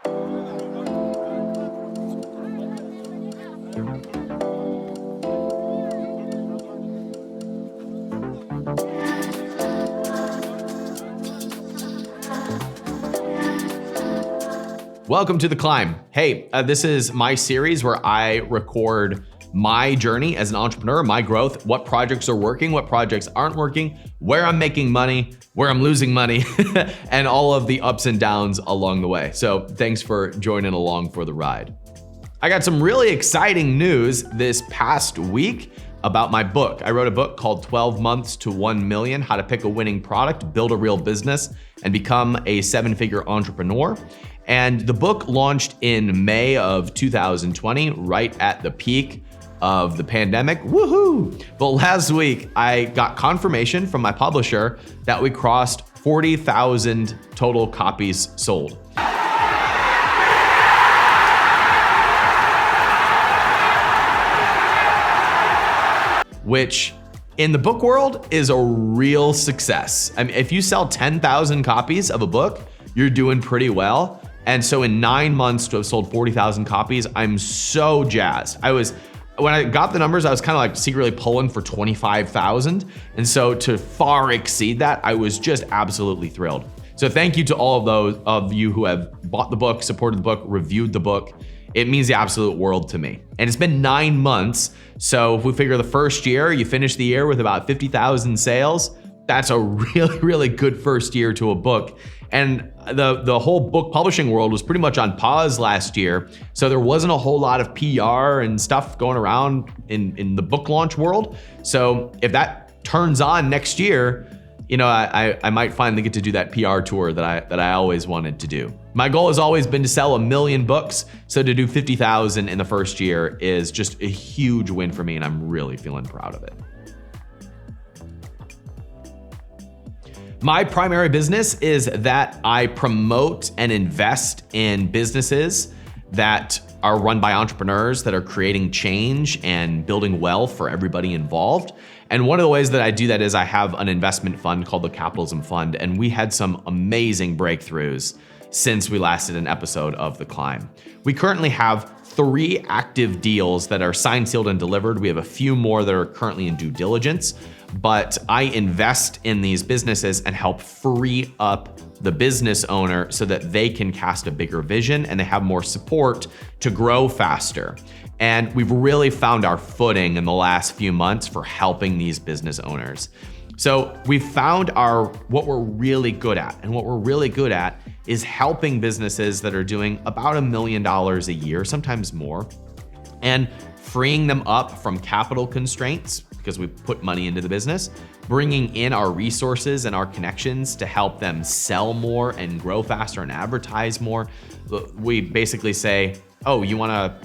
Welcome to The Climb. Hey, this is my series where I record my journey as an entrepreneur, my growth, what projects are working, what projects aren't working, where I'm making money, where I'm losing money, and all of the ups and downs along the way. So thanks for joining along for the ride. I got some really exciting news this past week about my book. I wrote a book called 12 Months to 1 Million, How to Pick a Winning Product, Build a Real Business, and Become a 7-Figure Entrepreneur. And the book launched in May of 2020, right at the peak of the pandemic. Woohoo! But last week, I got confirmation from my publisher that we crossed 40,000 total copies sold. Which in the book world is a real success. I mean, if you sell 10,000 copies of a book, you're doing pretty well. And so in 9 months to have sold 40,000 copies, I'm so jazzed. When I got the numbers, I was kind of like secretly pulling for 25,000. And so to far exceed that, I was just absolutely thrilled. So thank you to all of those of you who have bought the book, supported the book, reviewed the book. It means the absolute world to me. And it's been 9 months. So if we figure the first year, you finish the year with about 50,000 sales, that's a really, really good first year to a book. And the whole book publishing world was pretty much on pause last year. So there wasn't a whole lot of PR and stuff going around in the book launch world. So if that turns on next year, you know, I might finally get to do that PR tour that I always wanted to do. My goal has always been to sell 1 million books. So to do 50,000 in the first year is just a huge win for me, and I'm really feeling proud of it. My primary business is that I promote and invest in businesses that are run by entrepreneurs that are creating change and building wealth for everybody involved. And one of the ways that I do that is I have an investment fund called the Capitalism Fund, and we had some amazing breakthroughs since we last did an episode of The Climb. We currently have 3 active deals that are signed, sealed, and delivered. We have a few more that are currently in due diligence, but I invest in these businesses and help free up the business owner so that they can cast a bigger vision and they have more support to grow faster. And we've really found our footing in the last few months for helping these business owners. So we found what we're really good at, and what we're really good at is helping businesses that are doing about $1 million a year, sometimes more, and freeing them up from capital constraints because we put money into the business, bringing in our resources and our connections to help them sell more and grow faster and advertise more. We basically say, oh, you wanna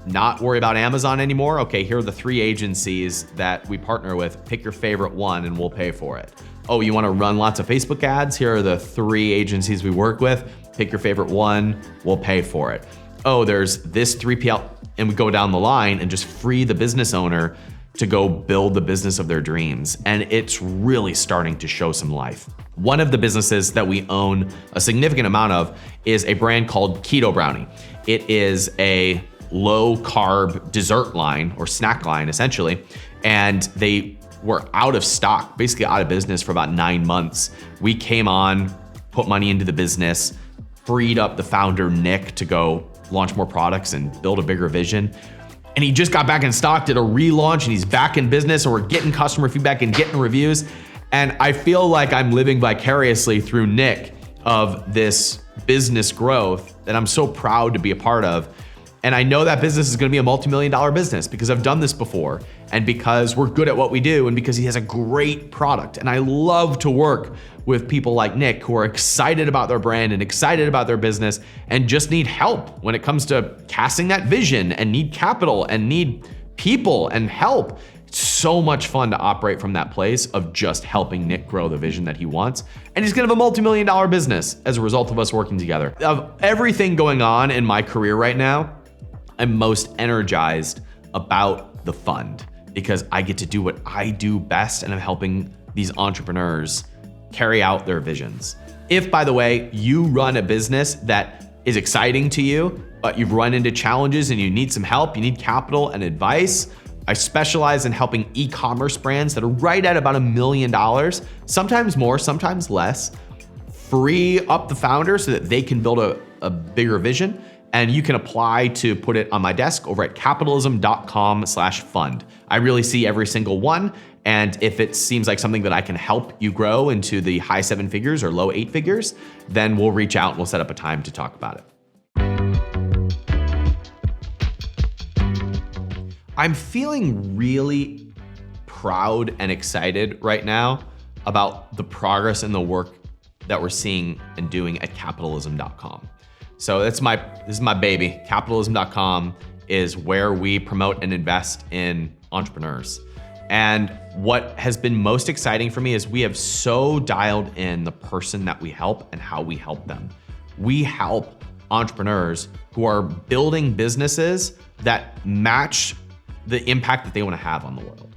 not worry about Amazon anymore? Okay, here are the 3 agencies that we partner with. Pick your favorite one and we'll pay for it. Oh, you wanna run lots of Facebook ads? Here are the 3 agencies we work with. Pick your favorite one, we'll pay for it. Oh, there's this 3PL, and we go down the line and just free the business owner to go build the business of their dreams. And it's really starting to show some life. One of the businesses that we own a significant amount of is a brand called Keto Brownie. It is a low carb dessert line or snack line essentially. And they were out of stock, basically out of business for about 9 months. We came on, put money into the business, freed up the founder, Nick, to go launch more products and build a bigger vision. And he just got back in stock, did a relaunch, and he's back in business, and we're getting customer feedback and getting reviews. And I feel like I'm living vicariously through Nick of this business growth that I'm so proud to be a part of. And I know that business is gonna be a multi-million-dollar business because I've done this before, and because we're good at what we do, and because he has a great product. And I love to work with people like Nick who are excited about their brand and excited about their business and just need help when it comes to casting that vision and need capital and need people and help. It's so much fun to operate from that place of just helping Nick grow the vision that he wants. And he's gonna have a multi-million-dollar business as a result of us working together. Of everything going on in my career right now, I'm most energized about the fund because I get to do what I do best, and I'm helping these entrepreneurs carry out their visions. If, by the way, you run a business that is exciting to you, but you've run into challenges and you need some help, you need capital and advice, I specialize in helping e-commerce brands that are right at about $1 million, sometimes more, sometimes less, free up the founder so that they can build a bigger vision. And you can apply to put it on my desk over at capitalism.com/fund. I really see every single one. And if it seems like something that I can help you grow into the high 7 figures or low 8 figures, then we'll reach out and we'll set up a time to talk about it. I'm feeling really proud and excited right now about the progress and the work that we're seeing and doing at capitalism.com. So this is my baby. Capitalism.com is where we promote and invest in entrepreneurs. And what has been most exciting for me is we have so dialed in the person that we help and how we help them. We help entrepreneurs who are building businesses that match the impact that they want to have on the world.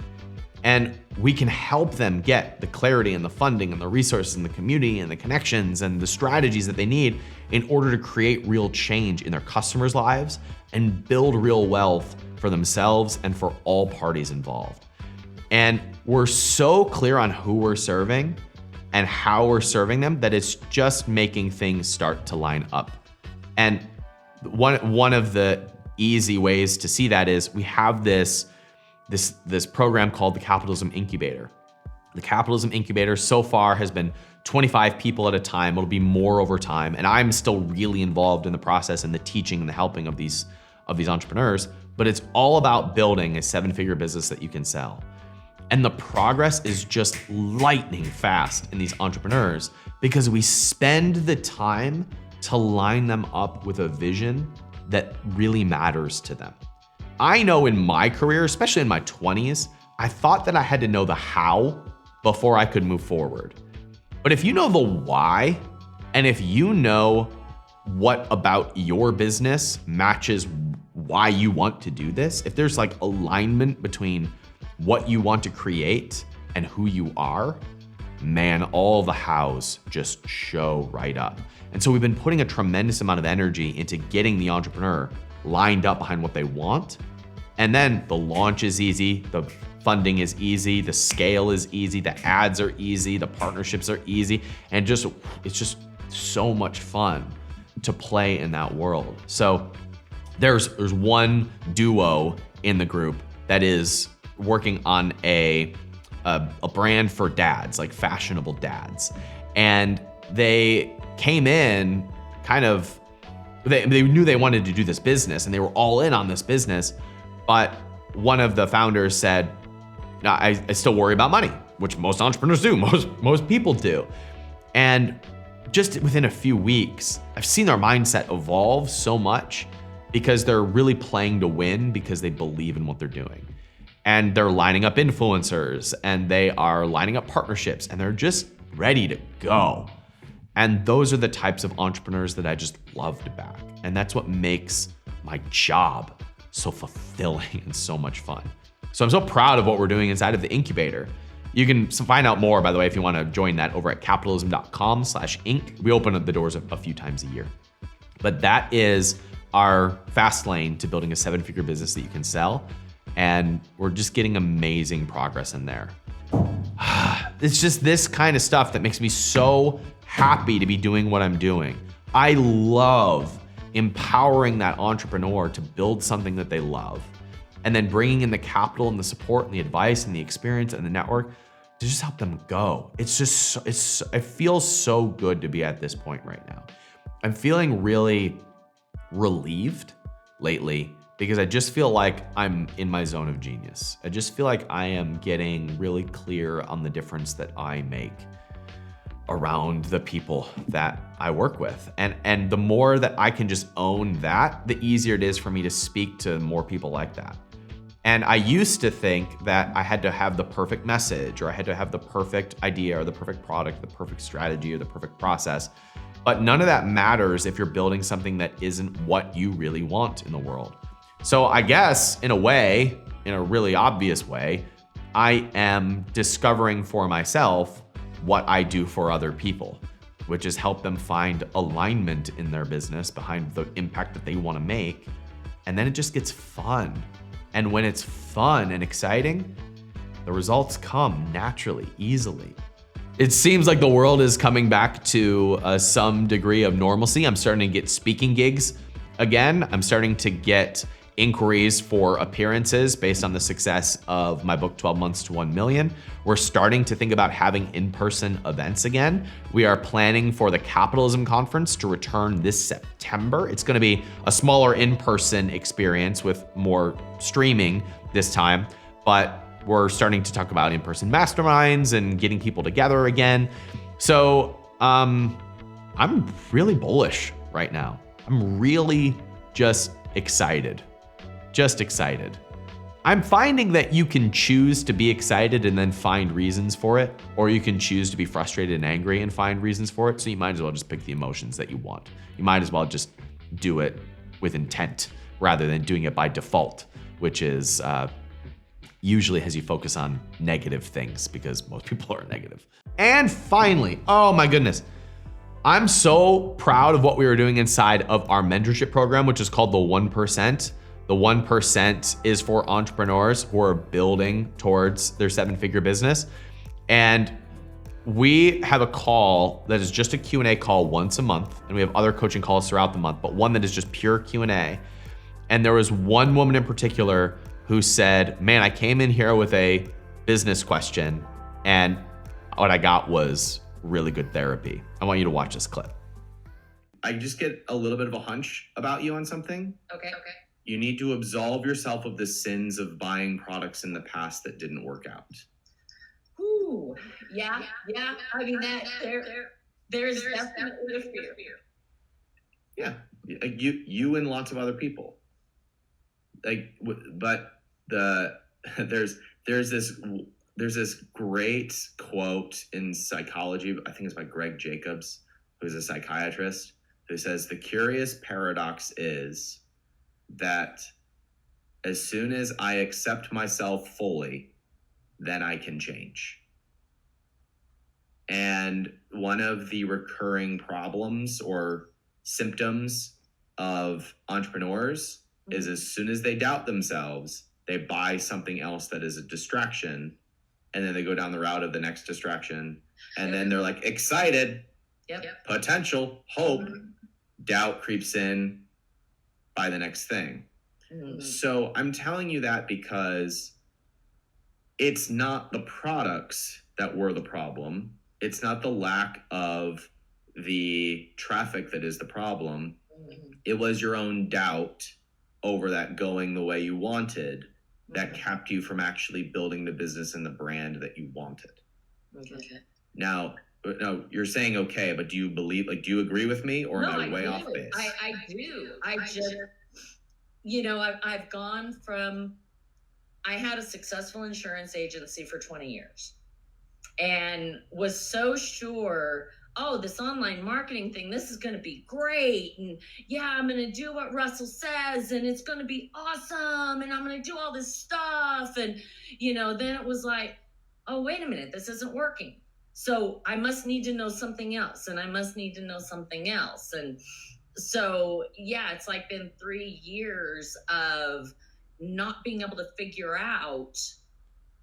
And we can help them get the clarity and the funding and the resources and the community and the connections and the strategies that they need in order to create real change in their customers' lives and build real wealth for themselves and for all parties involved. And we're so clear on who we're serving and how we're serving them that it's just making things start to line up. And one of the easy ways to see that is we have this program called the Capitalism Incubator. The Capitalism Incubator so far has been 25 people at a time. It'll be more over time. And I'm still really involved in the process and the teaching and the helping of these entrepreneurs, but it's all about building a 7-figure business that you can sell. And the progress is just lightning fast in these entrepreneurs because we spend the time to line them up with a vision that really matters to them. I know in my career, especially in my 20s, I thought that I had to know the how before I could move forward. But if you know the why, and if you know what about your business matches why you want to do this, if there's like alignment between what you want to create and who you are, man, all the hows just show right up. And so we've been putting a tremendous amount of energy into getting the entrepreneur lined up behind what they want. And then the launch is easy, the funding is easy, the scale is easy, the ads are easy, the partnerships are easy, and it's just so much fun to play in that world. So there's one duo in the group that is working on a brand for dads, like fashionable dads. And they came in they knew they wanted to do this business and they were all in on this business. But one of the founders said, no, I still worry about money, which most entrepreneurs do, most people do. And just within a few weeks, I've seen their mindset evolve so much because they're really playing to win because they believe in what they're doing. And they're lining up influencers and they are lining up partnerships and they're just ready to go. And those are the types of entrepreneurs that I just love to back. And that's what makes my job so fulfilling and so much fun. So I'm so proud of what we're doing inside of the incubator. You can find out more, by the way, if you want to join that over at capitalism.com/inc. We open up the doors a few times a year. But that is our fast lane to building a 7-figure business that you can sell. And we're just getting amazing progress in there. It's just this kind of stuff that makes me so happy to be doing what I'm doing. I love empowering that entrepreneur to build something that they love and then bringing in the capital and the support and the advice and the experience and the network to just help them go. It feels so good to be at this point right now. I'm feeling really relieved lately because I just feel like I'm in my zone of genius. I just feel like I am getting really clear on the difference that I make around the people that I work with. And the more that I can just own that, the easier it is for me to speak to more people like that. And I used to think that I had to have the perfect message or I had to have the perfect idea or the perfect product, the perfect strategy or the perfect process. But none of that matters if you're building something that isn't what you really want in the world. So I guess in a way, in a really obvious way, I am discovering for myself what I do for other people. which is help them find alignment in their business behind the impact that they want to make. And then it just gets fun. And when it's fun and exciting, the results come naturally, easily. It seems like the world is coming back to some degree of normalcy. I'm starting to get speaking gigs again. I'm starting to get inquiries for appearances based on the success of my book, 12 Months to 1 Million. We're starting to think about having in-person events again. We are planning for the Capitalism Conference to return this September. It's gonna be a smaller in-person experience with more streaming this time, but we're starting to talk about in-person masterminds and getting people together again. So I'm really bullish right now. I'm really just excited. I'm finding that you can choose to be excited and then find reasons for it, or you can choose to be frustrated and angry and find reasons for it. So you might as well just pick the emotions that you want. You might as well just do it with intent rather than doing it by default, which is usually has you focus on negative things because most people are negative. And finally, oh my goodness, I'm so proud of what we were doing inside of our mentorship program, which is called the 1%. The 1% is for entrepreneurs who are building towards their 7-figure business. And we have a call that is just a Q&A call once a month. And we have other coaching calls throughout the month, but one that is just pure Q&A. And there was one woman in particular who said, man, I came in here with a business question and what I got was really good therapy. I want you to watch this clip. I just get a little bit of a hunch about you on something. Okay. You need to absolve yourself of the sins of buying products in the past that didn't work out. Ooh, yeah. I mean, there's definitely a fear. Yeah, you and lots of other people. But there's this great quote in psychology. I think it's by Greg Jacobs, who's a psychiatrist, who says the curious paradox is that as soon as I accept myself fully, then I can change. And one of the recurring problems or symptoms of entrepreneurs is as soon as they doubt themselves, they buy something else that is a distraction, and then they go down the route of the next distraction, and then they're like excited, potential, hope, doubt creeps in, buy the next thing. So I'm telling you that because it's not the products that were the problem. It's not the lack of the traffic that is the problem. It was your own doubt over that going the way you wanted that kept you from actually building the business and the brand that you wanted. Now, no, you're saying okay, but do you believe, do you agree with me, or am I way off base? I do. I just, I've gone from, I had a successful insurance agency for 20 years and was so sure, oh, this online marketing thing, this is going to be great. And yeah, I'm going to do what Russell says and it's going to be awesome. And I'm going to do all this stuff. And, then it was like, oh, wait a minute, this isn't working. So I must need to know something else, and I must need to know something else. And so, yeah, it's like been 3 years of not being able to figure out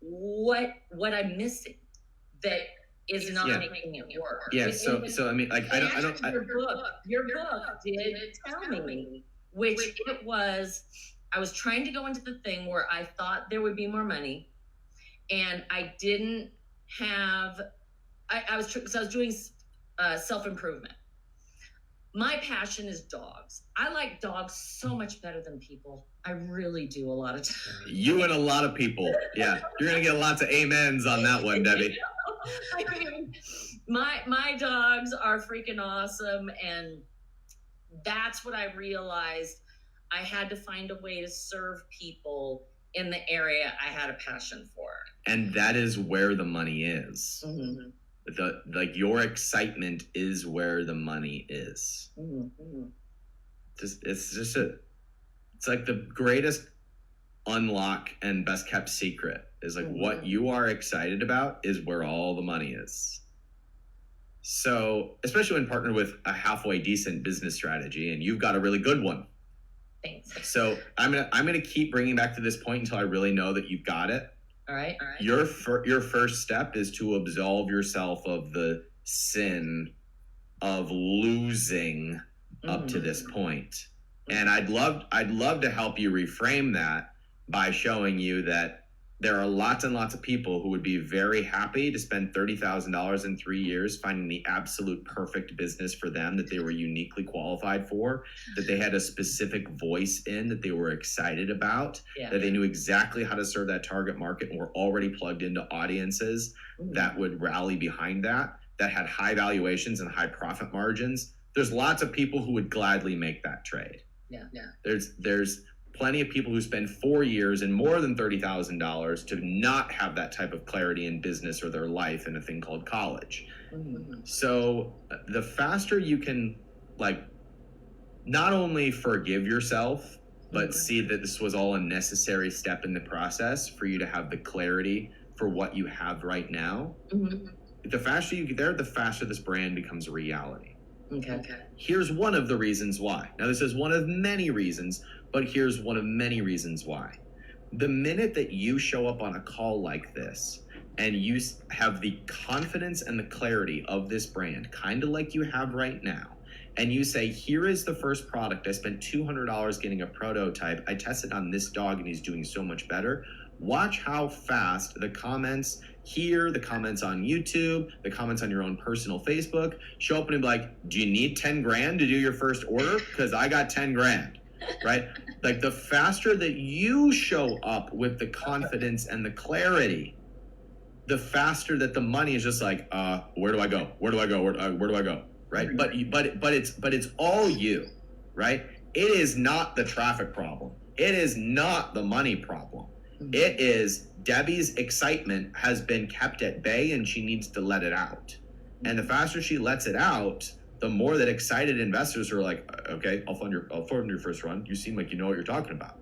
what I'm missing that is not making it work. Yeah. So I mean, I don't. Your book did tell me, which it was. I was trying to go into the thing where I thought there would be more money, and I didn't have. I was doing self-improvement. My passion is dogs. I like dogs so much better than people. I really do a lot of times. You and a lot of people. Yeah. You're going to get lots of amens on that one, Debbie. I mean, my dogs are freaking awesome. And that's what I realized. I had to find a way to serve people in the area I had a passion for. And that is where the money is. Your excitement is where the money is. It's like the greatest unlock and best kept secret is what you are excited about is where all the money is. So, especially when partnered with a halfway decent business strategy, and you've got a really good one. Thanks. So I'm gonna keep bringing back to this point until I really know that you've got it. All right. Your first step is to absolve yourself of the sin of losing up to this point. And I'd love to help you reframe that by showing you that there are lots and lots of people who would be very happy to spend $30,000 in 3 years finding the absolute perfect business for them that they were uniquely qualified for, that they had a specific voice in, that they were excited about, that they knew exactly how to serve that target market and were already plugged into audiences that would rally behind that had high valuations and high profit margins. There's lots of people who would gladly make that trade. There's plenty of people who spend 4 years and more than $30,000 to not have that type of clarity in business or their life in a thing called college. So the faster you can, like, not only forgive yourself, but see that this was all a necessary step in the process for you to have the clarity for what you have right now. The faster you get there, the faster this brand becomes a reality. Okay. Here's one of the reasons why. Now, this is one of many reasons, but here's one of many reasons why. The minute that you show up on a call like this and you have the confidence and the clarity of this brand, kind of like you have right now, and you say, here is the first product, I spent $200 getting a prototype, I tested on this dog and he's doing so much better. Watch how fast the comments here, the comments on YouTube, the comments on your own personal Facebook show up and be like, do you need 10 grand to do your first order? Because I got 10 grand, right? Like, the faster that you show up with the confidence and the clarity, the faster that the money is just like, where do I go? Where do I go? Where do I go? Right? But it's all you, right? It is not the traffic problem. It is not the money problem. It is Debbie's excitement has been kept at bay and she needs to let it out. And the faster she lets it out, the more that excited investors are like, okay, I'll fund your first run. You seem like you know what you're talking about.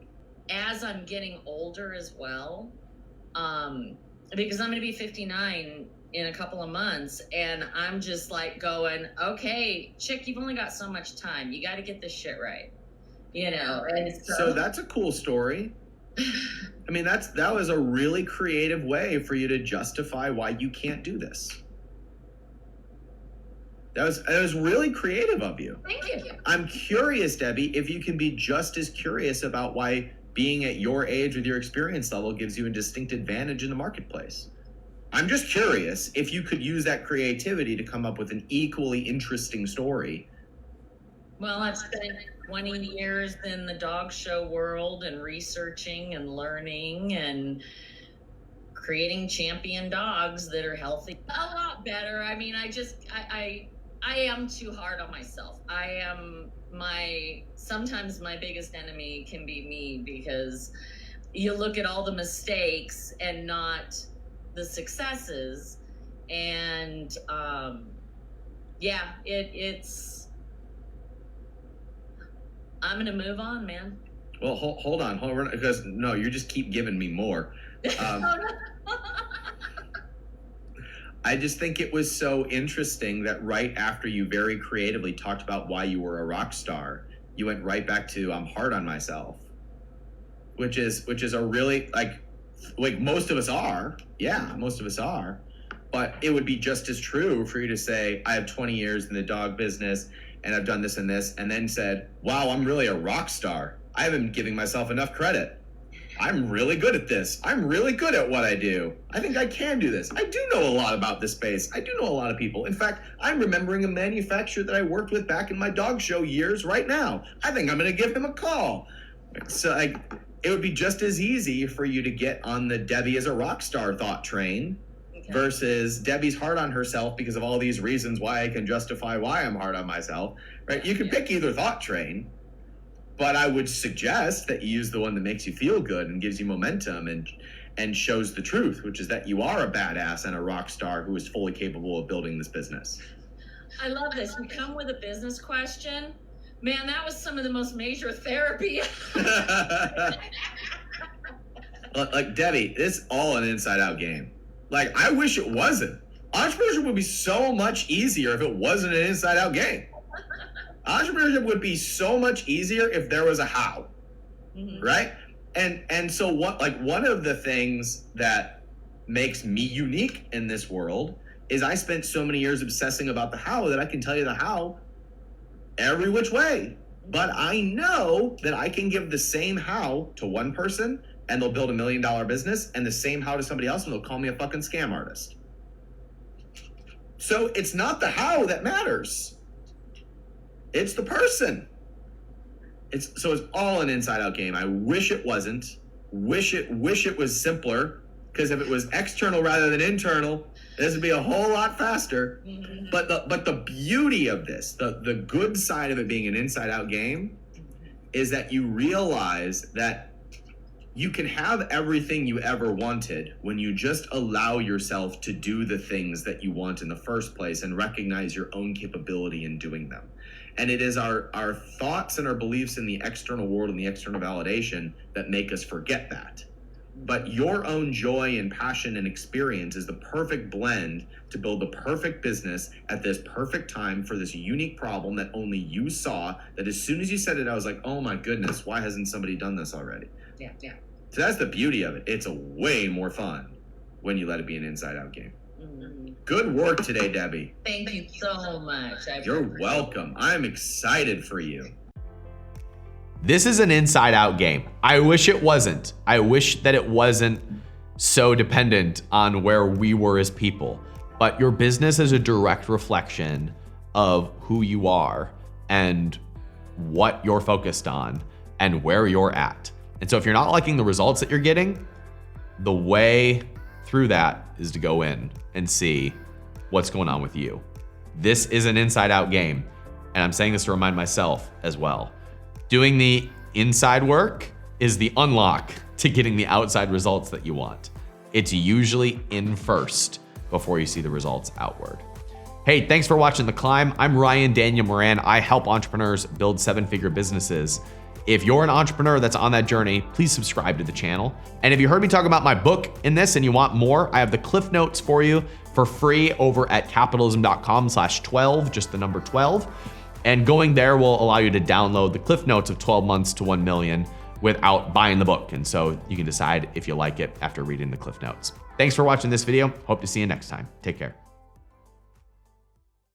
As I'm getting older as well, because I'm going to be 59 in a couple of months, and I'm just like going, okay, chick, you've only got so much time. You got to get this shit right, you know. And so that's a cool story. I mean, that was a really creative way for you to justify why you can't do this. That was really creative of you. Thank you. I'm curious, Debbie, if you can be just as curious about why being at your age with your experience level gives you a distinct advantage in the marketplace. I'm just curious if you could use that creativity to come up with an equally interesting story. Well, I've spent 20 years in the dog show world and researching and learning and creating champion dogs that are healthy. A lot better. I mean, I am too hard on myself. Sometimes my biggest enemy can be me, because you look at all the mistakes and not the successes. And it's I'm gonna move on, man. Well, hold on, because no, you just keep giving me more. I just think it was so interesting that right after you very creatively talked about why you were a rock star, you went right back to I'm hard on myself, which is a really like most of us are. Yeah, most of us are. But it would be just as true for you to say, I have 20 years in the dog business and I've done this and this, and then said, wow, I'm really a rock star. I haven't been giving myself enough credit. I'm really good at this. I'm really good at what I do. I think I can do this. I do know a lot about this space. I do know a lot of people. In fact, I'm remembering a manufacturer that I worked with back in my dog show years right now. I think I'm going to give him a call. So it would be just as easy for you to get on the Debbie is a rock star thought train versus Debbie's hard on herself because of all these reasons why I can justify why I'm hard on myself, right? You can pick either thought train, but I would suggest that you use the one that makes you feel good and gives you momentum and shows the truth, which is that you are a badass and a rock star who is fully capable of building this business. I love this. You come with a business question. Man, that was some of the most major therapy. Like, Debbie, it's all an inside out game. Like, I wish it wasn't. Entrepreneurship would be so much easier if it wasn't an inside-out game. Entrepreneurship would be so much easier if there was a how, right? And so one of the things that makes me unique in this world is I spent so many years obsessing about the how that I can tell you the how every which way. But I know that I can give the same how to one person and they'll build $1 million business, and the same how to somebody else and they'll call me a fucking scam artist. So it's not the how that matters. It's the person. It's all an inside out game. I wish it wasn't. Wish it was simpler, because if it was external rather than internal, this would be a whole lot faster. But the beauty of this, the good side of it being an inside out game, is that you realize that you can have everything you ever wanted when you just allow yourself to do the things that you want in the first place and recognize your own capability in doing them. And it is our thoughts and our beliefs in the external world and the external validation that make us forget that. But your own joy and passion and experience is the perfect blend to build the perfect business at this perfect time for this unique problem that only you saw, that as soon as you said it, I was like, oh my goodness, why hasn't somebody done this already? Yeah. So that's the beauty of it. It's a way more fun when you let it be an inside-out game. Good work today, Debbie. Thank you so much. You're welcome. I'm excited for you. This is an inside-out game. I wish it wasn't. I wish that it wasn't so dependent on where we were as people. But your business is a direct reflection of who you are and what you're focused on and where you're at. And so if you're not liking the results that you're getting, the way through that is to go in and see what's going on with you. This is an inside-out game. And I'm saying this to remind myself as well. Doing the inside work is the unlock to getting the outside results that you want. It's usually in first before you see the results outward. Hey, thanks for watching The Climb. I'm Ryan Daniel Moran. I help entrepreneurs build seven-figure businesses. If you're an entrepreneur that's on that journey, please subscribe to the channel. And if you heard me talk about my book in this and you want more, I have the Cliff Notes for you for free over at capitalism.com/12, just the number 12. And going there will allow you to download the Cliff Notes of 12 months to 1 million without buying the book. And so you can decide if you like it after reading the Cliff Notes. Thanks for watching this video. Hope to see you next time. Take care.